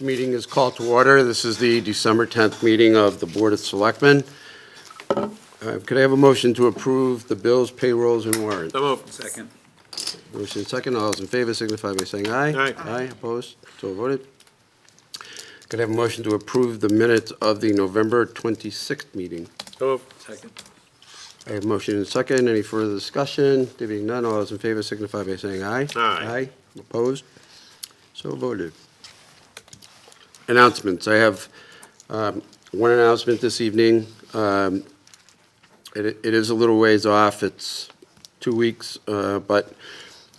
This meeting is called to order. This is the December 10th meeting of the Board of Selectmen. Could I have a motion to approve the bills, payrolls, and warrants? So moved. Second. Motion second. All those in favor signify by saying aye. Aye. Aye, opposed? So voted. Could I have a motion to approve the minutes of the November 26th meeting? So moved. Second. I have motion and second. Any further discussion? There being none, all those in favor signify by saying aye. Aye. Opposed? So voted. Announcements. I have one announcement this evening. It is a little ways off. It's 2 weeks, but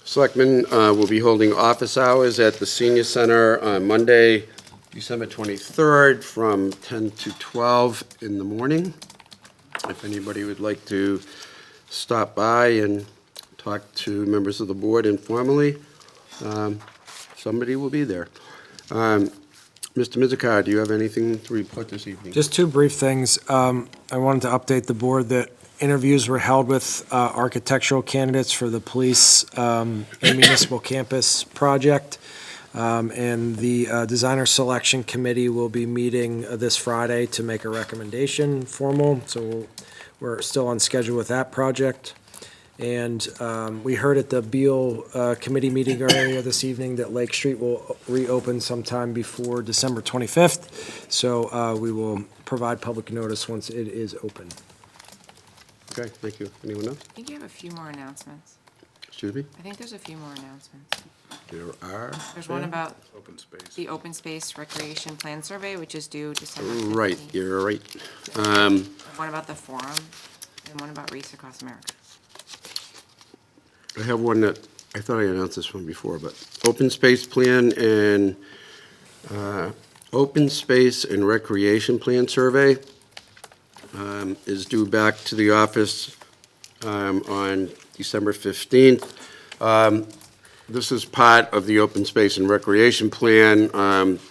Selectmen will be holding office hours at the Senior Center on Monday, December 23rd, from 10 to 12 in the morning. If anybody would like to stop by and talk to members of the board informally, somebody will be there. Mr. Mizikar, do you have anything to report this evening? Just two brief things. I wanted to update the board that interviews were held with architectural candidates for the police and municipal campus project. And the designer selection committee will be meeting this Friday to make a recommendation formal. So we're still on schedule with that project. And we heard at the Beal committee meeting earlier this evening that Lake Street will reopen sometime before December 25th. So we will provide public notice once it is open. Okay, thank you. Anyone else? I think you have a few more announcements. Excuse me? I think there's a few more announcements. There are? There's one about Open space. the open space recreation plan survey, which is due December 15th. Right, you're right. One about the forum, and one about Reefs Across America. I have one that, I thought I announced this one before, but open space plan and, open space and recreation plan survey is due back to the office on December 15th. This is part of the open space and recreation plan,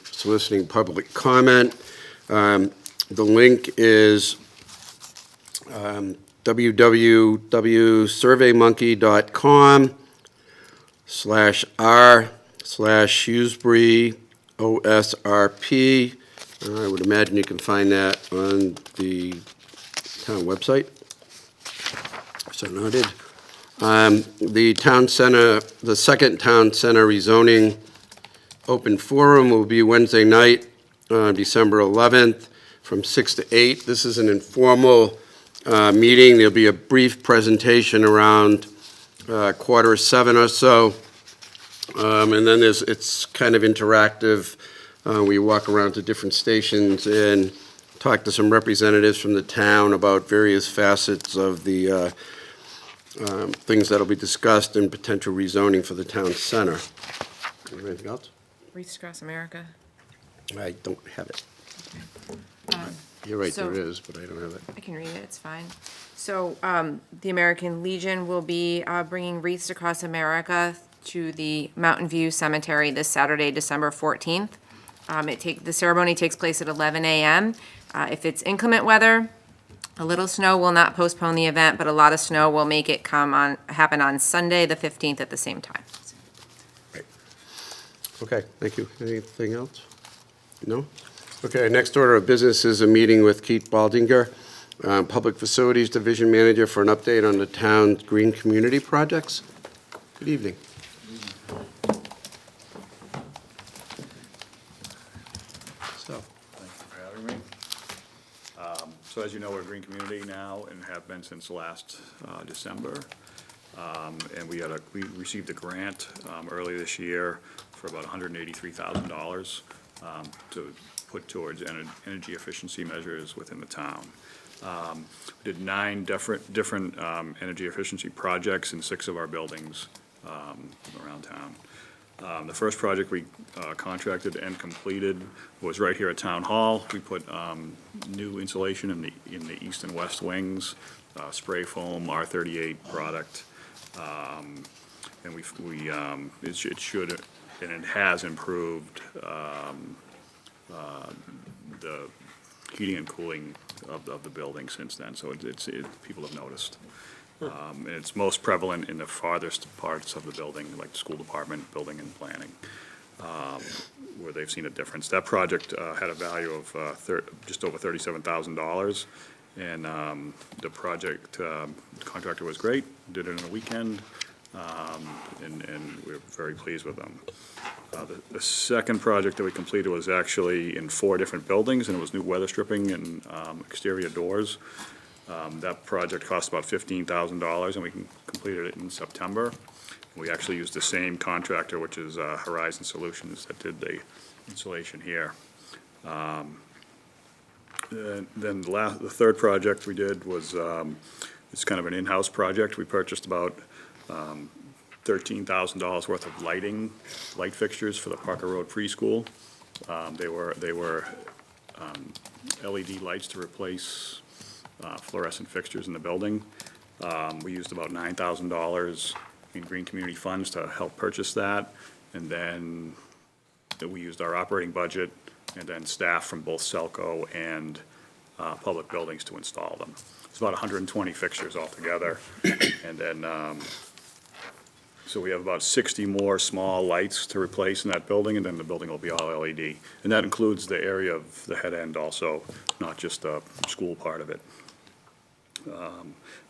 soliciting public comment. The link is www.surveymonkey.com/r/Shrewsbury OSRP. I would imagine you can find that on the town website. So noted. The town center, the second town center rezoning open forum will be Wednesday night, December 11th, from 6 to 8. This is an informal meeting. There'll be a brief presentation around 6:45 or so, and then it's kind of interactive. We walk around to different stations and talk to some representatives from the town about various facets of the things that'll be discussed in potential rezoning for the town center. Anything else? Reefs Across America. I don't have it. You're right, there is, but I don't have it. I can read it, it's fine. So the American Legion will be bringing Wreaths Across America to the Mountain View Cemetery this Saturday, December 14th. The ceremony takes place at 11 a.m. If it's inclement weather, a little snow will not postpone the event, but a lot of snow will make it happen on Sunday, the 15th, at the same time. Right. Okay, thank you. Anything else? No? Okay, next order of business is a meeting with Keith Baldinger, Public Facilities Division Manager, for an update on the town's green community projects. Good evening. Thanks for having me. So as you know, we're a green community now and have been since last December. And we received a grant earlier this year for about $183,000 to put towards energy efficiency measures within the town. We did 9 different energy efficiency projects in 6 of our buildings around town. The first project we contracted and completed was right here at Town Hall. We put new insulation in the east and west wings, spray foam R38 product, and it should and it has improved the heating and cooling of the building since then. So people have noticed. And it's most prevalent in the farthest parts of the building, like the school department, building and planning. where they've seen a difference. That project had a value of just over $37,000, and the project contractor was great, did it in a weekend, and we're very pleased with them. The second project that we completed was actually in 4 different buildings, and it was new weather stripping and exterior doors. That project cost about $15,000, and we completed it in September. We actually used the same contractor, which is Horizon Solutions, that did the installation here. Then the third project we did was, it's kind of an in-house project. We purchased about $13,000 worth of light fixtures for the Parker Road Preschool. They were LED lights to replace fluorescent fixtures in the building. We used about $9,000 in green community funds to help purchase that, and then we used our operating budget and then staff from both Selco and public buildings to install them. It's about 120 fixtures altogether, and then so we have about 60 more small lights to replace in that building, and then the building will be all LED. And that includes the area of the head end also, not just the school part of it.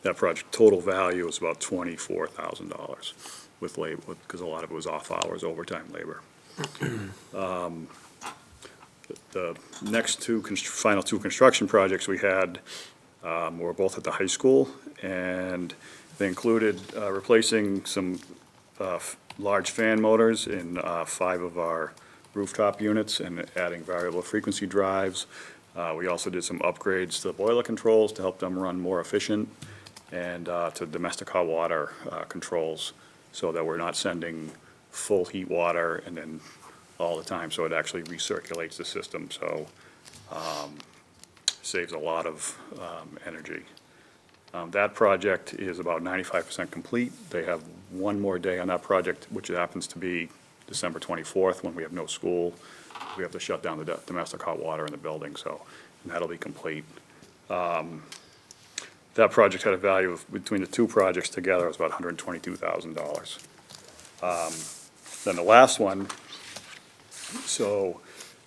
That project total value is about $24,000 with labor, because a lot of it was off hours, overtime labor. The next final two construction projects we had were both at the high school, and they included replacing some large fan motors in 5 of our rooftop units and adding variable frequency drives. We also did some upgrades to the boiler controls to help them run more efficient, and to domestic hot water controls, so that we're not sending full heat water and then all the time, so it actually recirculates the system, so saves a lot of energy. That project is about 95% complete. They have one more day on that project, which happens to be December 24th, when we have no school. We have to shut down the domestic hot water in the building, so and that'll be complete. That project had a value of, between the 2 projects together, it was about $122,000. Then the last one, so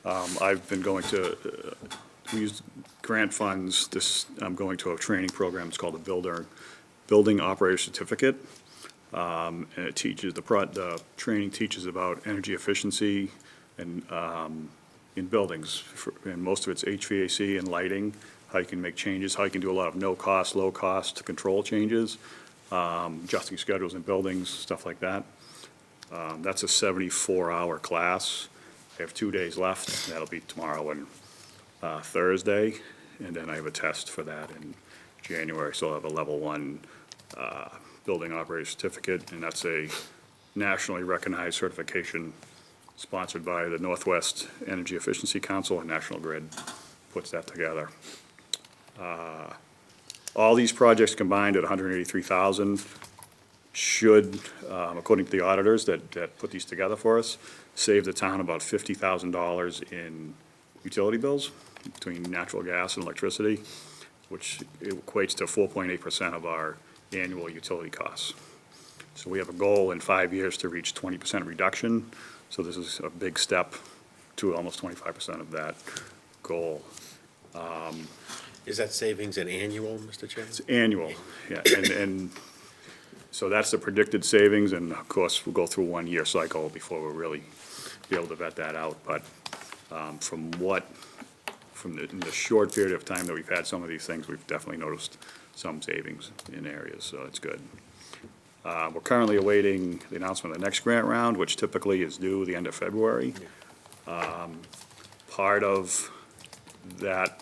I've been going to, we used grant funds, I'm going to a training program, it's called the Building Operator Certificate. And it teaches, the training teaches about energy efficiency and in buildings, and most of it's HVAC and lighting, how you can make changes, how you can do a lot of no-cost, low-cost control changes, adjusting schedules in buildings, stuff like that. That's a 74-hour class. I have 2 days left. That'll be tomorrow and Thursday, and then I have a test for that in January, so I'll have a level 1 building operator certificate, and that's a nationally recognized certification sponsored by the Northwest Energy Efficiency Council, and National Grid puts that together. All these projects combined at $183,000 should, according to the auditors that put these together for us, save the town about $50,000 in utility bills between natural gas and electricity, which equates to 4.8% of our annual utility costs. So we have a goal in 5 years to reach 20% reduction. So this is a big step to almost 25% of that goal. Is that savings an annual, Mr. Chairman? It's annual, yeah, and so that's the predicted savings, and of course, we'll go through a 1-year cycle before we'll really be able to vet that out, but from in the short period of time that we've had some of these things, we've definitely noticed some savings in areas, so it's good. We're currently awaiting the announcement of the next grant round, which typically is due the end of February. Part of that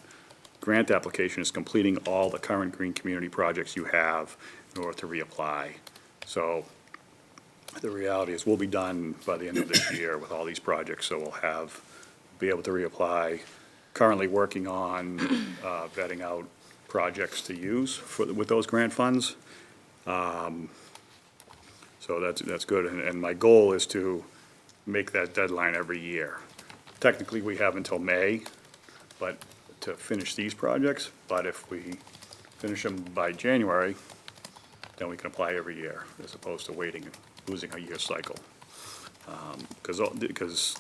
grant application is completing all the current green community projects you have in order to reapply. So the reality is we'll be done by the end of this year with all these projects, so we'll be able to reapply. Currently working on vetting out projects to use with those grant funds. So that's good, and my goal is to make that deadline every year. Technically, we have until May, but to finish these projects, but if we finish them by January, then we can apply every year, as opposed to waiting and losing a year cycle. Because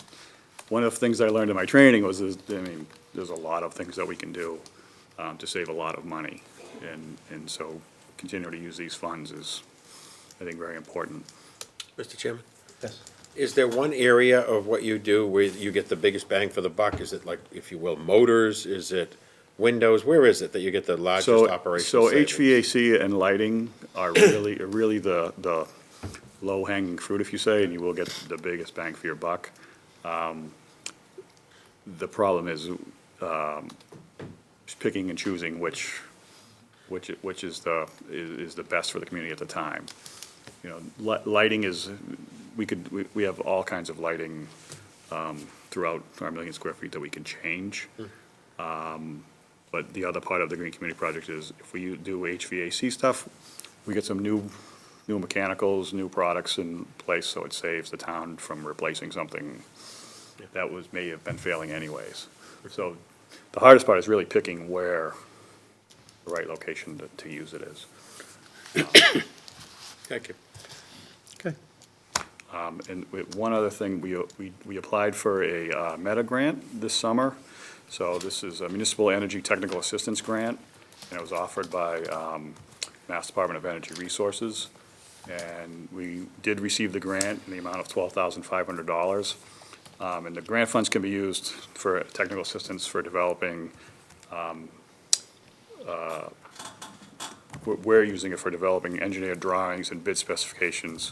one of the things I learned in my training was, there's a lot of things that we can do to save a lot of money. And so continuing to use these funds is, I think, very important. Mr. Chairman? Yes. Is there one area of what you do where you get the biggest bang for the buck? Is it like, if you will, motors? Is it windows? Where is it that you get the largest operational So savings? HVAC and lighting are really the low-hanging fruit, if you say, and you will get the biggest bang for your buck. The problem is picking and choosing which is the best for the community at the time. You know, lighting is, we have all kinds of lighting throughout our 1 million square feet that we can change. But the other part of the Green Community Project is if we do HVAC stuff, we get some new mechanicals, new products in place, so it saves the town from replacing something that may have been failing anyways. So the hardest part is really picking where the right location to use it is. Thank you. Okay. And one other thing, we applied for a Meta grant this summer. So this is a Municipal Energy Technical Assistance Grant, and it was offered by Mass Department of Energy Resources. And we did receive the grant in the amount of $12,500. And the grant funds can be used for technical assistance for developing, we're using it for developing engineered drawings and bid specifications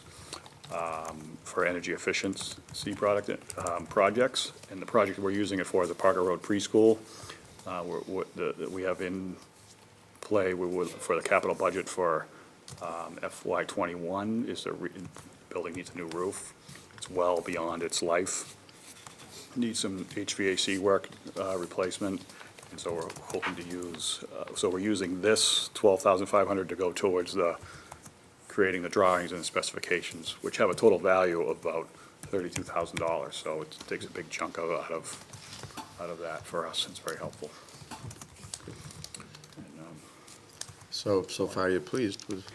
for energy efficiency projects. And the project we're using it for is the Parker Road Preschool. We have in play for the capital budget for FY '21 is the building needs a new roof. It's well beyond its life. Needs some HVAC work replacement, and so we're hoping to use, so we're using this $12,500 to go towards creating the drawings and specifications, which have a total value of about $32,000. So it takes a big chunk out of that for us. It's very helpful. And, So far you're pleased with?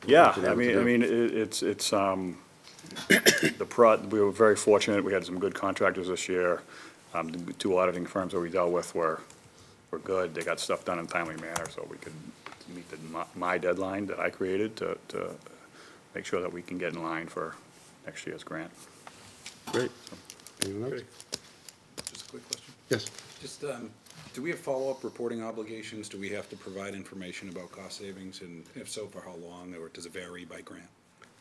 yeah, what you've I been able to mean, do? it's we were very fortunate. We had some good contractors this year. The two auditing firms that we dealt with were good. They got stuff done in a timely manner, so we could meet my deadline that I created to make sure that we can get in line for next year's grant. Great. Anyone else? Just a quick question. Yes. Just, do we have follow-up reporting obligations? Do we have to provide information about cost savings? And if so, for how long, or does it vary by grant?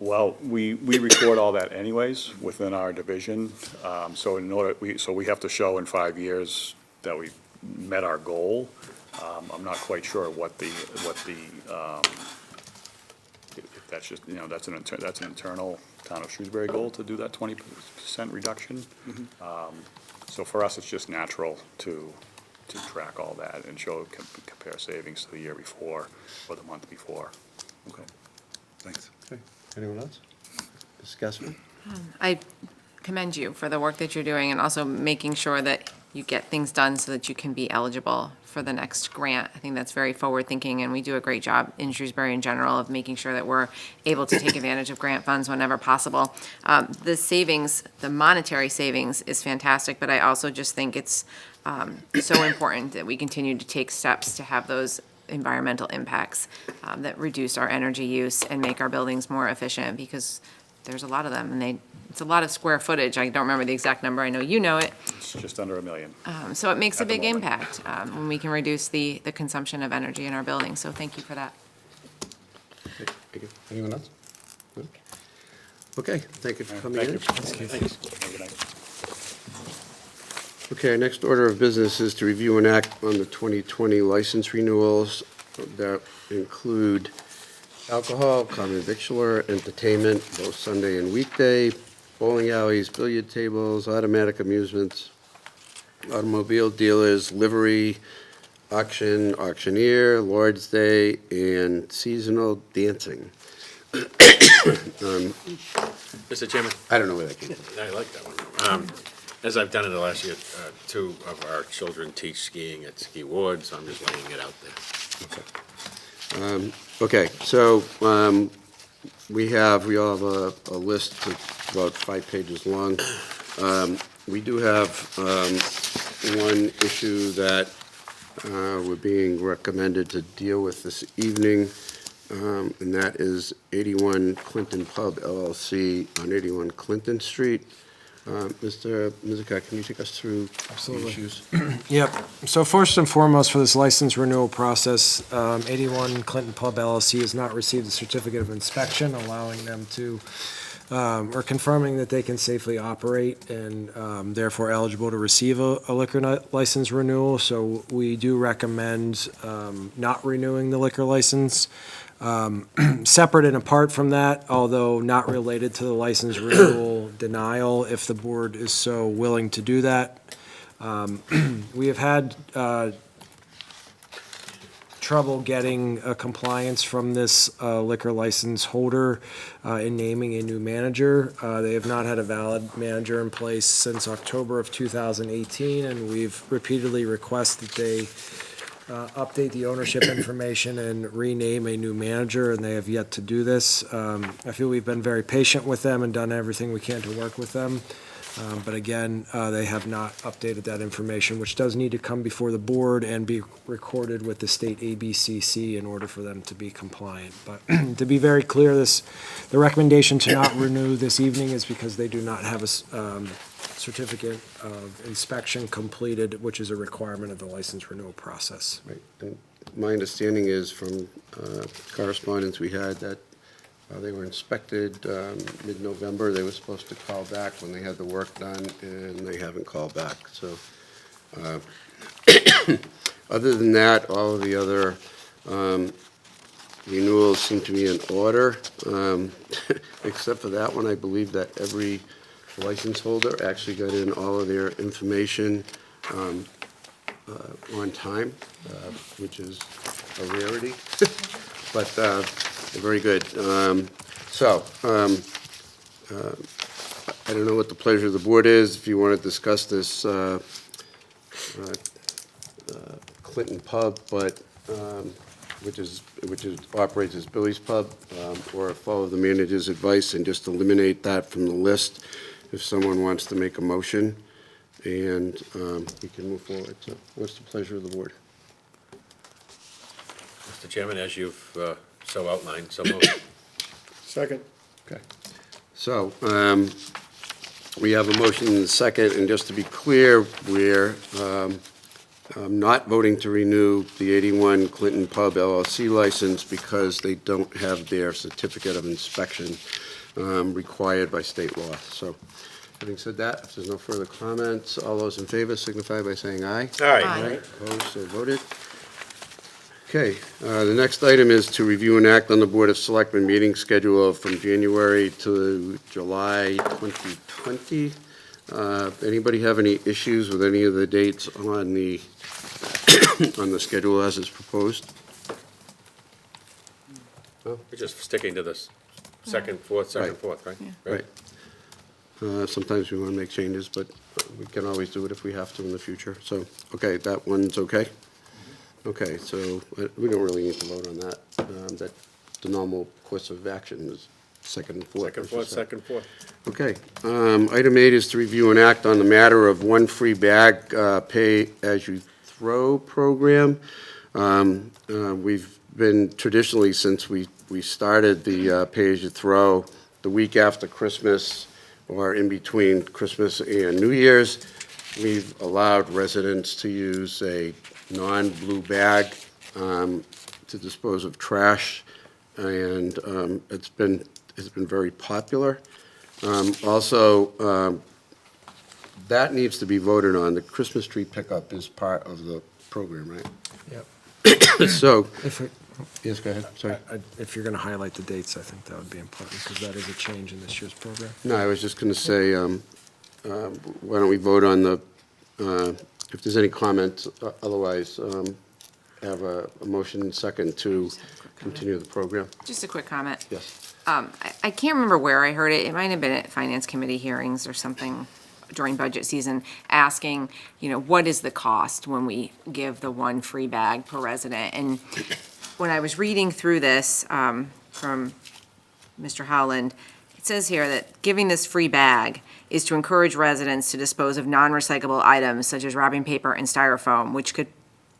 Well, we record all that anyways within our division. So we have to show in 5 years that we met our goal. I'm not quite sure what the if that's just, that's an internal town of Shrewsbury goal to do that 20% reduction. So for us, it's just natural to track all that and compare savings to the year before or the month before. Okay, thanks. Okay. Anyone else? Ms. Gassman? I commend you for the work that you're doing and also making sure that you get things done so that you can be eligible for the next grant. I think that's very forward-thinking, and we do a great job in Shrewsbury in general of making sure that we're able to take advantage of grant funds whenever possible. The savings, the monetary savings is fantastic, but I also just think it's so important that we continue to take steps to have those environmental impacts that reduce our energy use and make our buildings more efficient, because there's a lot of them, and it's a lot of square footage. I don't remember the exact number. I know you know it. It's just under 1 million. So it makes a At the big moment. impact when we can reduce the consumption of energy in our buildings. So thank you for that. Thank you. Anyone else? No? Okay, thank you for coming Thank in. you. Thanks. Have a good night. Okay, our next order of business is to review and act on the 2020 license renewals that include alcohol, common victualler, entertainment, both Sunday and weekday, bowling alleys, billiard tables, automatic amusements, automobile dealers, livery, auction, auctioneer, Lord's Day, and seasonal dancing. Mr. Chairman, I don't know where that came from. I like that one. As I've done it the last year, two of our children teach skiing at Ski Ward, so I'm just laying it out there. Okay, so we all have a list to about 5 pages long. We do have one issue that we're being recommended to deal with this evening, and that is 81 Clinton Pub LLC on 81 Clinton Street. Mr. Mizuka, can you take us through the Absolutely. issues? Yep. So first and foremost, for this license renewal process, 81 Clinton Pub LLC has not received a certificate of inspection, allowing them to, or confirming that they can safely operate and therefore eligible to receive a liquor license renewal. So we do recommend not renewing the liquor license. Separate and apart from that, although not related to the license renewal denial, if the board is so willing to do that. We have had trouble getting a compliance from this liquor license holder in naming a new manager. They have not had a valid manager in place since October of 2018, and we've repeatedly requested that they update the ownership information and rename a new manager, and they have yet to do this. I feel we've been very patient with them and done everything we can to work with them. But again, they have not updated that information, which does need to come before the board and be recorded with the state ABCC in order for them to be compliant. But to be very clear, the recommendation to not renew this evening is because they do not have a certificate of inspection completed, which is a requirement of the license renewal process. Right. And my understanding is from correspondence we had that they were inspected mid-November. They were supposed to call back when they had the work done, and they haven't called back. So other than that, all of the other renewals seem to be in order, except for that one. I believe that every license holder actually got in all of their information on time, which is a rarity, but very good. I don't know what the pleasure of the board is. If you want to discuss this Clinton Pub, but which operates as Billy's Pub, or follow the manager's advice and just eliminate that from the list if someone wants to make a motion, and we can move forward. So what's the pleasure of the board? Mr. Chairman, as you've so outlined, so moved. Second. Okay. So we have a motion and a second, and just to be clear, we're not voting to renew the 81 Clinton Pub LLC license because they don't have their certificate of inspection required by state law. So having said that, if there's no further comments, all those in favor signify by saying aye. Aye. Opposed, so voted. Okay, the next item is to review and act on the Board of Selectmen meeting schedule from January to July 2020. Anybody have any issues with any of the dates on the on the schedule as is proposed? We're just sticking to this second, fourth, right? Right. Sometimes we want to make changes, but we can always do it if we have to in the future. So, okay, that one's okay? Okay, so we don't really need to vote on that. That the normal course of action is second and fourth. Second, fourth. Okay. Item 8 is to review and act on the matter of one free bag pay-as-you-throw program. We've been traditionally, since we started the pay-as-you-throw, the week after Christmas or in between Christmas and New Year's, we've allowed residents to use a non-blue bag to dispose of trash, and it's been very popular. Also, that needs to be voted on. The Christmas tree pickup is part of the program, right? Yep. So, If yes, go ahead, sorry. if you're going to highlight the dates, I think that would be important, because that is a change in this year's program. No, I was just going to say, why don't we vote on the, if there's any comments, otherwise, have a motion and second to continue the program. Just a quick comment. Yes. I can't remember where I heard it. It might have been at Finance Committee hearings or something during budget season, asking, what is the cost when we give the one free bag per resident? And when I was reading through this from Mr. Howland, It says here that giving this free bag is to encourage residents to dispose of non-recyclable items such as wrapping paper and styrofoam, which could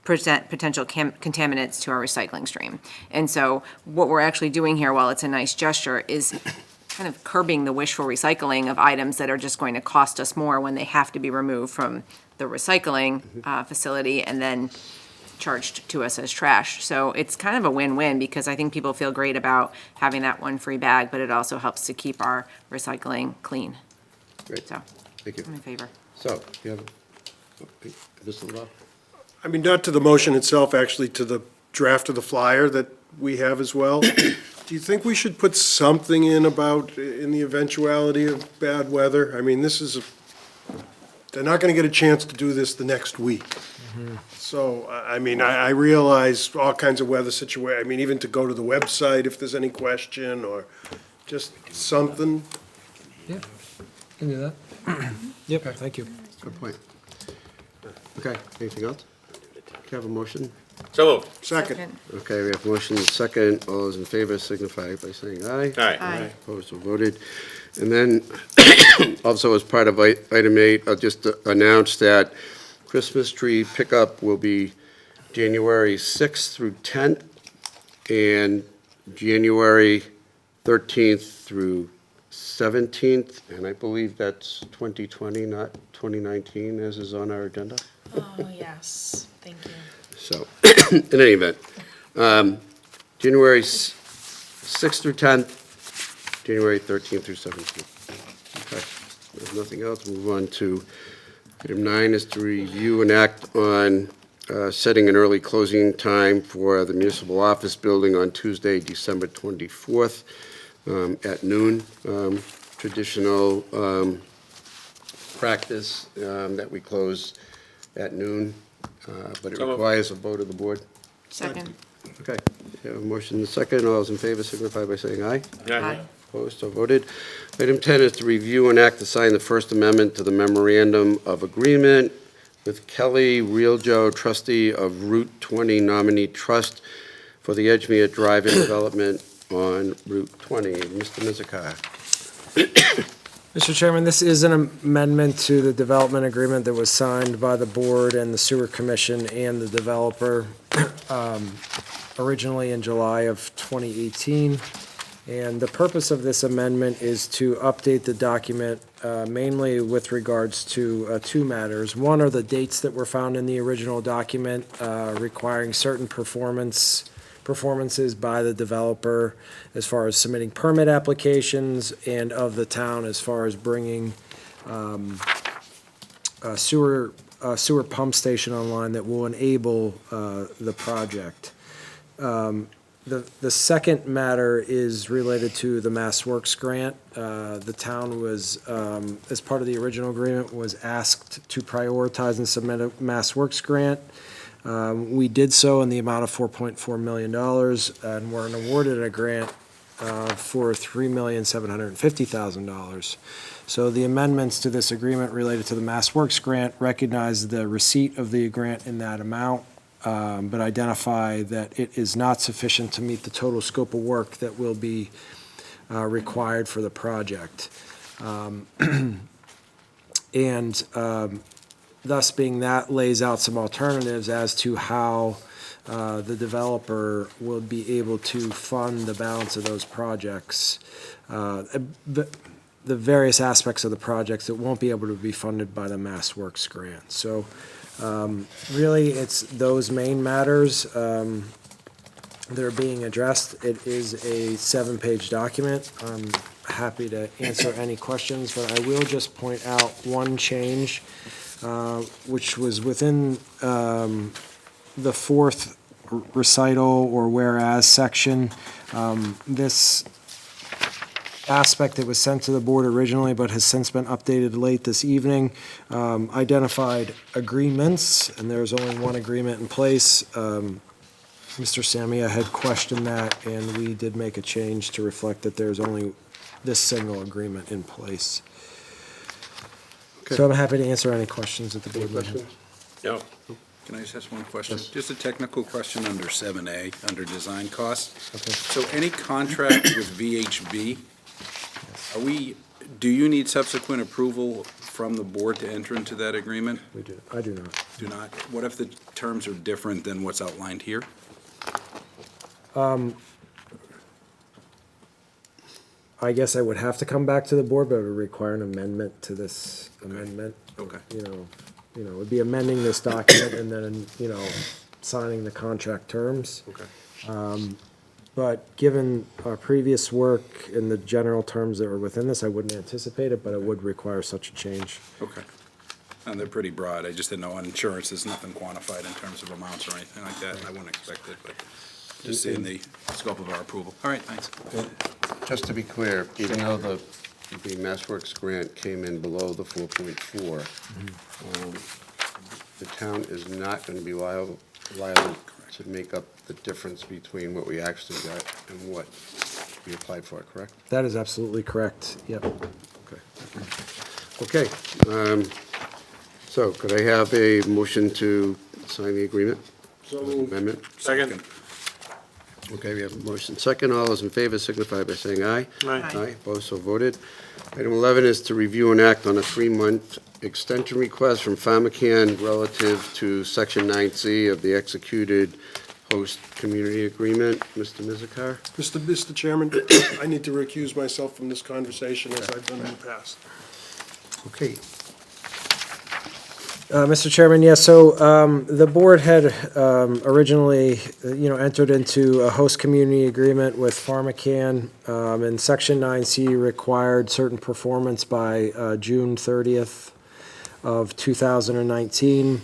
present potential contaminants to our recycling stream. And so what we're actually doing here, while it's a nice gesture, is kind of curbing the wishful recycling of items that are just going to cost us more when they have to be removed from the recycling facility and then charged to us as trash. So it's kind of a win-win, because I think people feel great about having that one free bag, but it also helps to keep our recycling clean. Great, So, thank you. I'm in favor. So, you have, Mr. Law? I mean, not to the motion itself, actually, to the draft of the flyer that we have as well. Do you think we should put something in about, in the eventuality of bad weather? I mean, they're not gonna get a chance to do this the next week. So, I mean, I realize all kinds of weather I mean, even to go to the website if there's any question, or just something. Yeah, can do that. Yep, thank you. Good point. Okay, anything else? Can I have a motion? So moved. Second. Okay, we have motion and second. All those in favor signify by saying aye. Aye. Aye. Opposed or voted. And then, also as part of item 8, I'll just announce that Christmas tree pickup will be January 6th through 10th, and January 13th through 17th, and I believe that's 2020, not 2019, as is on our agenda. Oh, yes, thank you. So, in any event, January 6th through 10th, January 13th through 17th. Okay, there's nothing else. Move on to item 9 is to review and act on setting an early closing time for the municipal office building on Tuesday, December 24th at noon. Traditional practice that we close at noon. But it So moved. requires a vote of the board. Second. Okay, we have a motion and a second. All those in favor signify by saying aye. Aye. Opposed, so voted. Item 10 is to review and act to sign the First Amendment to the Memorandum of Agreement with Kelly Realjo, trustee of Route 20 Nominee Trust for the Edgemere Drive-In Development on Route 20. Mr. Mizikar. Mr. Chairman, this is an amendment to the development agreement that was signed by the board and the sewer commission and the developer originally in July of 2018. And the purpose of this amendment is to update the document mainly with regards to two matters. One are the dates that were found in the original document requiring certain performances by the developer as far as submitting permit applications, and of the town as far as bringing a sewer pump station online that will enable the project. The second matter is related to the Mass Works grant. The town was, as part of the original agreement, was asked to prioritize and submit a Mass Works grant. We did so in the amount of $4.4 million, and were awarded a grant for $3,750,000. So the amendments to this agreement related to the Mass Works grant recognize the receipt of the grant in that amount, but identify that it is not sufficient to meet the total scope of work that will be required for the project. Thus being that lays out some alternatives as to how the developer will be able to fund the balance of those projects. The various aspects of the projects that won't be able to be funded by the Mass Works grant. So really, it's those main matters that are being addressed. It is a 7-page document. I'm happy to answer any questions, but I will just point out one change, which was within the fourth recital or whereas section. This aspect that was sent to the board originally but has since been updated late this evening identified agreements, and there's only one agreement in place. Mr. Samia had questioned that, and we did make a change to reflect that there's only this single agreement in place. So I'm happy to answer any questions that the board might have. No. Can I just ask one question? Yes. Just a technical question under 7A, under design costs. Okay. So any contract with VHB Do you need subsequent approval from the board to enter into that agreement? I do not. Do not? What if the terms are different than what's outlined here? I guess I would have to come back to the board, but it would require an amendment to this amendment. Okay. It would be amending this document and then, signing the contract terms. Okay. But given our previous work and the general terms that were within this, I wouldn't anticipate it, but it would require such a change. Okay. And they're pretty broad. I just didn't know on insurance, there's nothing quantified in terms of amounts or anything like that. I wouldn't expect it, but just seeing the scope of our approval. All right, thanks. Just to be clear, even though the MassWorks grant came in below the 4.4, the town is not going to be liable to make up the difference between what we actually got and what we applied for, correct? That is absolutely correct, yep. Okay. So could I have a motion to sign the agreement? Amendment? Second. Okay, we have a motion second. All those in favor signify by saying aye. Aye, opposed, so voted. Item 11 is to review and act on a 3-month extension request from PharmaCann relative to Section 9C of the executed host community agreement. Mr. Mizikar? Mr. Chairman, I need to recuse myself from this conversation as I've done in the past. Okay. Mr. Chairman, yes, so the board had originally, entered into a host community agreement with PharmaCann, and Section 9C required certain performance by June 30th of 2019.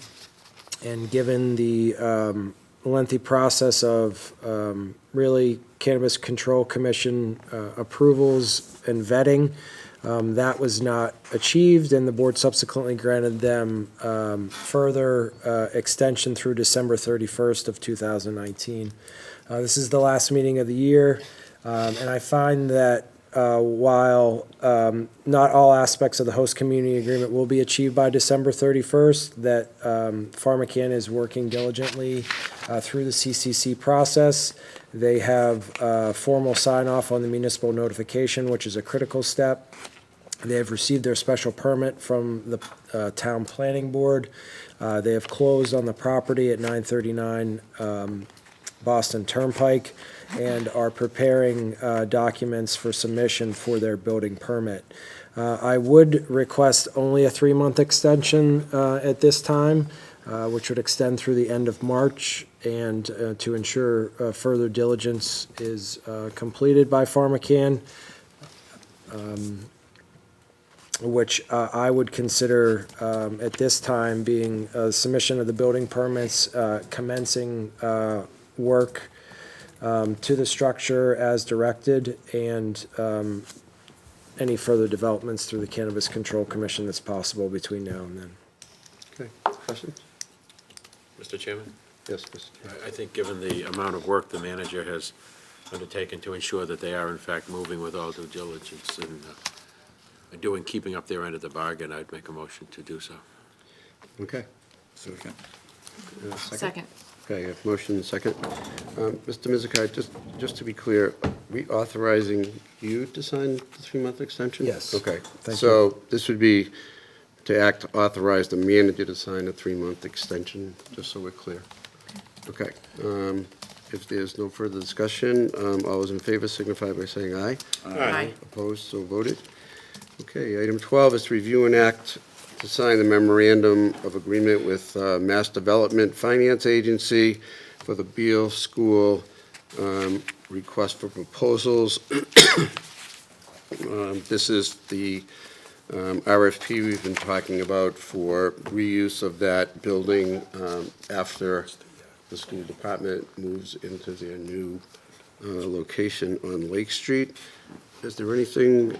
And given the lengthy process of really Cannabis Control Commission approvals and vetting, that was not achieved, and the board subsequently granted them further extension through December 31st of 2019. This is the last meeting of the year, and I find that while not all aspects of the host community agreement will be achieved by December 31st, that PharmaCann is working diligently through the CCC process. They have formal sign-off on the municipal notification, which is a critical step. They have received their special permit from the town planning board. They have closed on the property at 939 Boston Turnpike and are preparing documents for submission for their building permit. I would request only a 3-month extension at this time, which would extend through the end of March, and to ensure further diligence is completed by PharmaCann, which I would consider at this time being submission of the building permits, commencing work to the structure as directed, and any further developments through the Cannabis Control Commission that's possible between now and then. Okay, questions? Mr. Chairman? Yes, Mr. Chair. I think given the amount of work the manager has undertaken to ensure that they are in fact moving with all due diligence and keeping up their end of the bargain, I'd make a motion to do so. Okay. Second. Second. Okay, I have motion and second. Mr. Mizikar, just to be clear, are we authorizing you to sign the 3-month extension? Yes. Okay. Thank So this would be to act to authorize the manager to sign a 3-month extension, just so we're clear. Okay. If there's no further discussion, all those in favor signify by saying aye. Aye. Opposed, so voted. Okay, item 12 is to review and act to sign the memorandum of agreement with Mass Development Finance Agency for the Beal School request for proposals. This is the RFP we've been talking about for reuse of that building after the school department moves into their new location on Lake Street. Is there anything,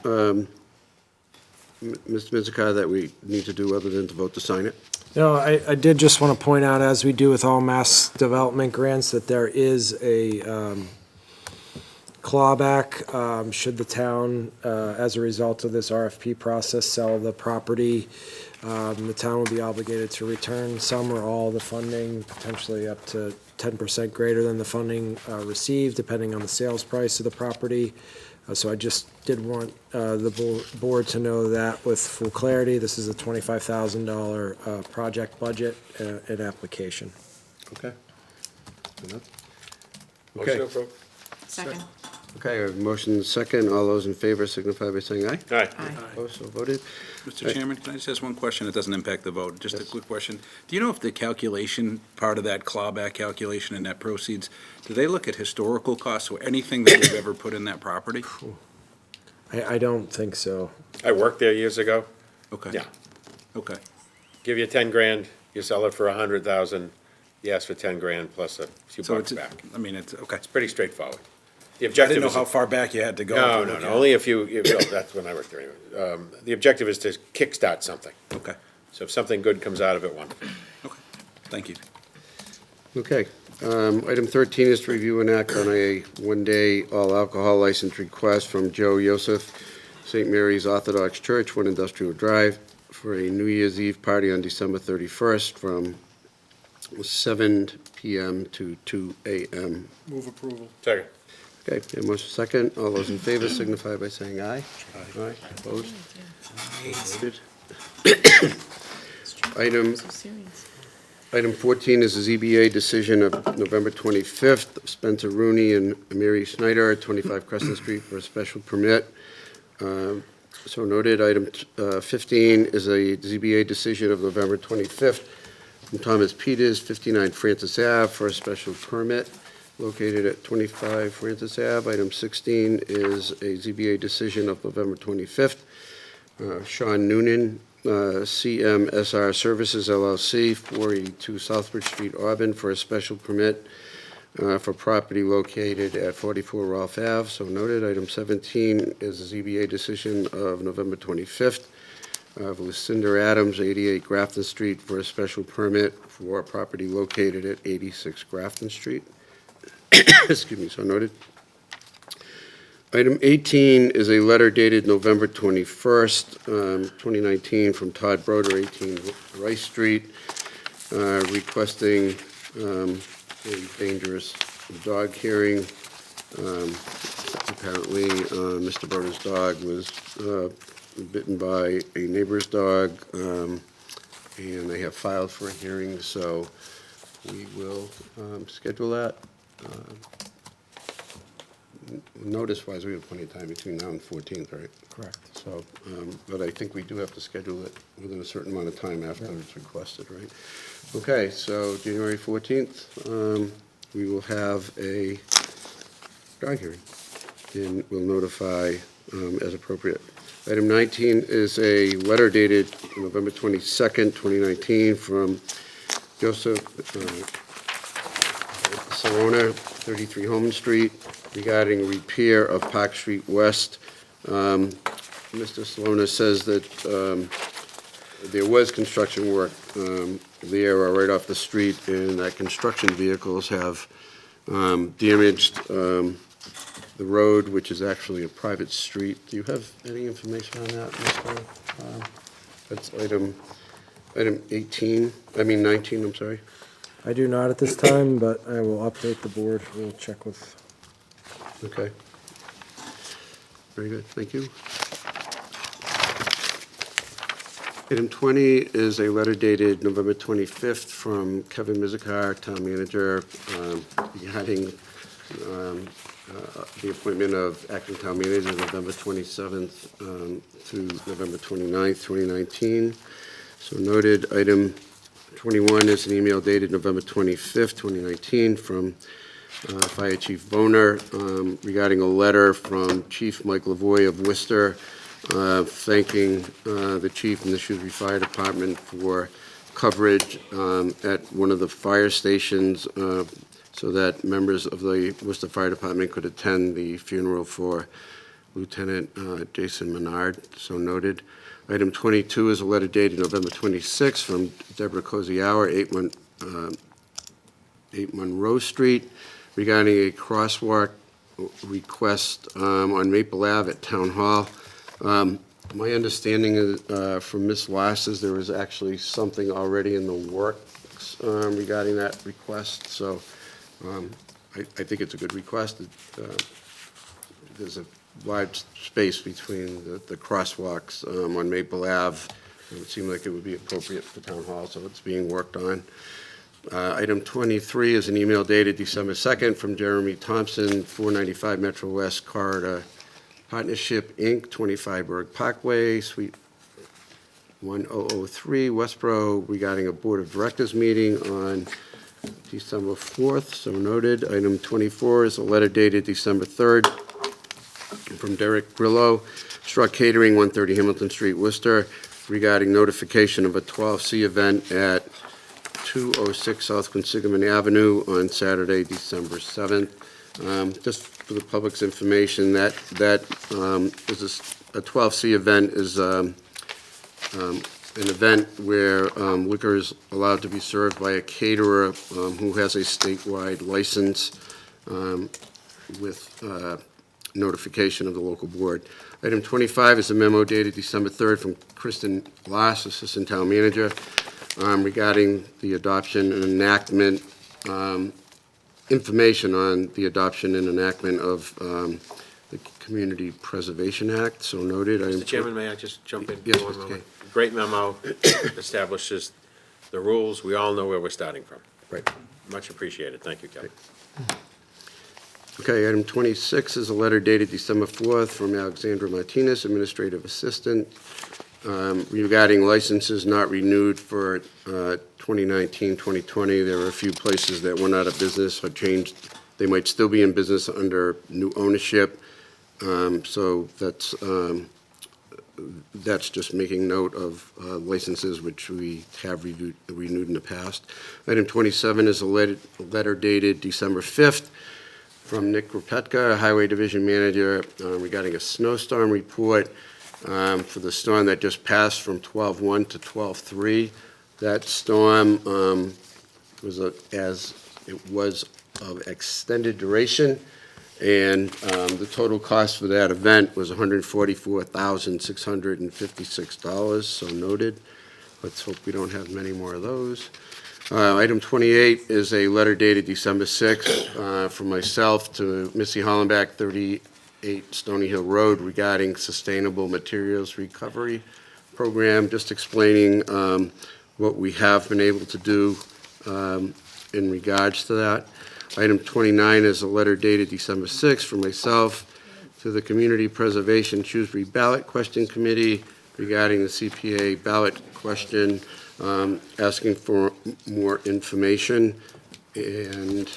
Mr. Mizikar, that we need to do other than to vote to sign it? No, I did just want to point out, as we do with all mass development grants, that there is a clawback should the town, as a result of this RFP process, sell the property. The town will be obligated to return some or all the funding, potentially up to 10% greater than the funding received, depending on the sales price of the property. So I just did want the board to know that with full clarity, this is a $25,000 project budget and application. Okay. Motion Okay, approved. Second. okay, I have a motion and a second. All those in favor signify by saying aye. Aye. Aye. Opposed, so voted. Mr. Chairman, can I just ask one question? It doesn't impact the vote, just a quick question. Do you know if the calculation, part of that clawback calculation and net proceeds, do they look at historical costs or anything that we've ever put in that property? I don't think so. I worked there years ago. Okay. Yeah. Okay. Give you 10 grand, you sell it for 100,000, you ask for 10 grand plus a few So bucks it's, back. I mean, it's, okay. It's pretty straightforward. The I objective didn't know is. how far back you had to go. No, to no, look no, at. only if well, that's when I worked there anyway. The objective is to kickstart something. Okay, So if something good comes out of it, wonderful. okay. Thank you. Okay, item 13 is to review and act on a one-day all-alcohol license request from Joe Yosef, St. Mary's Orthodox Church, 1 Industrial Drive, for a New Year's Eve party on December 31st from 7 PM to 2 AM. Move approval. Second. Okay, a motion second. All those in favor signify by saying aye. Aye. Opposed? Voted. Item So serious. Item 14 is the ZBA decision of November 25th, Spencer Rooney and Mary Snyder, 25 Crescent Street, for a special permit. So noted. Item 15 is a ZBA decision of November 25th from Thomas Peters, 59 Francis Ave, for a special permit located at 25 Francis Ave. Item 16 is a ZBA decision of November 25th. Sean Noonan, CMSR Services LLC, 482 Southbridge Street, Auburn, for a special permit for property located at 44 Rolfe Ave. So noted. Item 17 is a ZBA decision of November 25th of Lucinda Adams, 88 Grafton Street, for a special permit for property located at 86 Grafton Street. Excuse me, so noted. Item 18 is a letter dated November 21st, 2019, from Todd Broder, 18 Rice Street, requesting a dangerous dog hearing. Apparently, Mr. Broder's dog was bitten by a neighbor's dog, and they have filed for a hearing, so we will schedule that. Notice-wise, we have plenty of time between now and 14th, right? Correct. So, but I think we do have to schedule it within a certain amount of time after it's requested, right? Okay, so January 14th, we will have a dog hearing, and we'll notify as appropriate. Item 19 is a letter dated November 22nd, 2019, from Joseph Salona, 33 Holman Street, regarding repair of Park Street West. Mr. Salona says that there was construction work there right off the street, and that construction vehicles have damaged the road, which is actually a private street. Do you have any information on that, Mr.? That's item 19, I'm sorry. I do not at this time, but I will update the board. We'll check with. Okay. Very good, thank you. Item 20 is a letter dated November 25th from Kevin Mizikar, Town Manager, regarding the appointment of acting Town Manager November 27th through November 29th, 2019. So noted. Item 21 is an email dated November 25th, 2019, from Fire Chief Boner regarding a letter from Chief Mike Lavoy of Worcester thanking the chief and the Shrewsbury Fire Department for coverage at one of the fire stations so that members of the Worcester Fire Department could attend the funeral for Lieutenant Jason Menard. So noted. Item 22 is a letter dated November 26th from Deborah Koziauer, 8 Monroe Street, regarding a crosswalk request on Maple Ave at Town Hall. My understanding is, from Ms. Lass, is there was actually something already in the works regarding that request, so I think it's a good request. There's a wide space between the crosswalks on Maple Ave. It would seem like it would be appropriate for Town Hall, so it's being worked on. Item 23 is an email dated December 2nd from Jeremy Thompson, 495 Metro West Corridor Partnership, Inc., 25 Berg Parkway, Suite 1003, Westboro, regarding a Board of Directors meeting on December 4th, so noted. Item 24 is a letter dated December 3rd from Derek Grillo, Struck Catering, 130 Hamilton Street, Worcester, regarding notification of a 12C event at 206 South Quinsigamon Avenue on Saturday, December 7th. Just for the public's information, that is a 12C event is an event where liquor is allowed to be served by a caterer who has a statewide license with notification of the local board. Item 25 is a memo dated December 3rd from Kristen Glass, Assistant Town Manager, regarding the adoption and enactment, information on the adoption and enactment of the Community Preservation Act, so noted. Mr. Chairman, may I just jump in? Yes, for one Mr. moment? Great memo, establishes the rules, we all know where we're starting from. Right. Much appreciated, thank you, Kevin. Okay, item 26 is a letter dated December 4th from Alexandra Martinez, Administrative Assistant, regarding licenses not renewed for 2019, 2020. There were a few places that went out of business or changed. They might still be in business under new ownership. So that's just making note of licenses which we have renewed in the past. Item 27 is a letter dated December 5th from Nick Rupetka, Highway Division Manager, regarding a snowstorm report for the storm that just passed from 12/1 to 12/3. That storm was of extended duration, and the total cost for that event was $144,656, so noted. Let's hope we don't have many more of those. Item 28 is a letter dated December 6th from myself to Missy Hollenbach, 38 Stony Hill Road, regarding Sustainable Materials Recovery Program, just explaining what we have been able to do in regards to that. Item 29 is a letter dated December 6th from myself to the Community Preservation Shrewsbury Ballot Question Committee regarding the CPA ballot question, asking for more information, and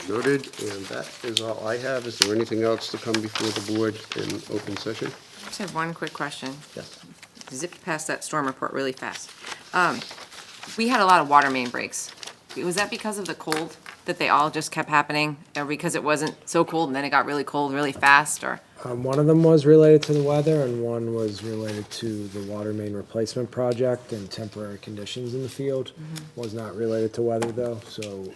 noted, and that is all I have. Is there anything else to come before the board in open session? I just have one quick question. Yes. Zipped past that storm report really fast. We had a lot of water main breaks. Was that because of the cold, that they all just kept happening? Or because it wasn't so cold and then it got really cold really fast, or? One of them was related to the weather, and one was related to the water main replacement project and temporary conditions in the field. Was not related to weather, though, so,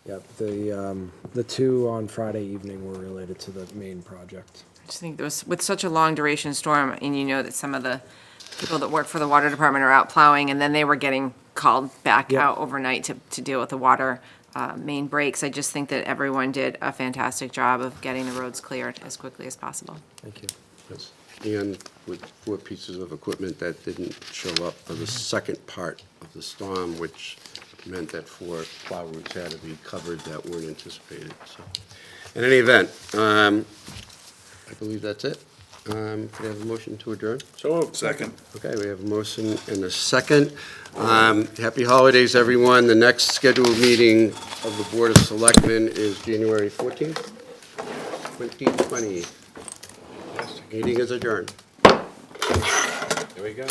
yep, the two on Friday evening were related to the main project. I just think there was, with such a long duration storm, and you know that some of the people that work for the water department are out plowing, and then they were getting called back Yep. out overnight to deal with the water main breaks. I just think that everyone did a fantastic job of getting the roads cleared as quickly as possible. Thank you. Yes. And with 4 pieces of equipment that didn't show up for the second part of the storm, which meant that 4 plow routes had to be covered that weren't anticipated, so. In any event, I believe that's it. Can I have a motion to adjourn? So moved. Second. Okay, we have a motion and a second. Happy holidays, everyone. The next scheduled meeting of the Board of Selectmen is January 14th, 2020. Meeting is adjourned. Here we go.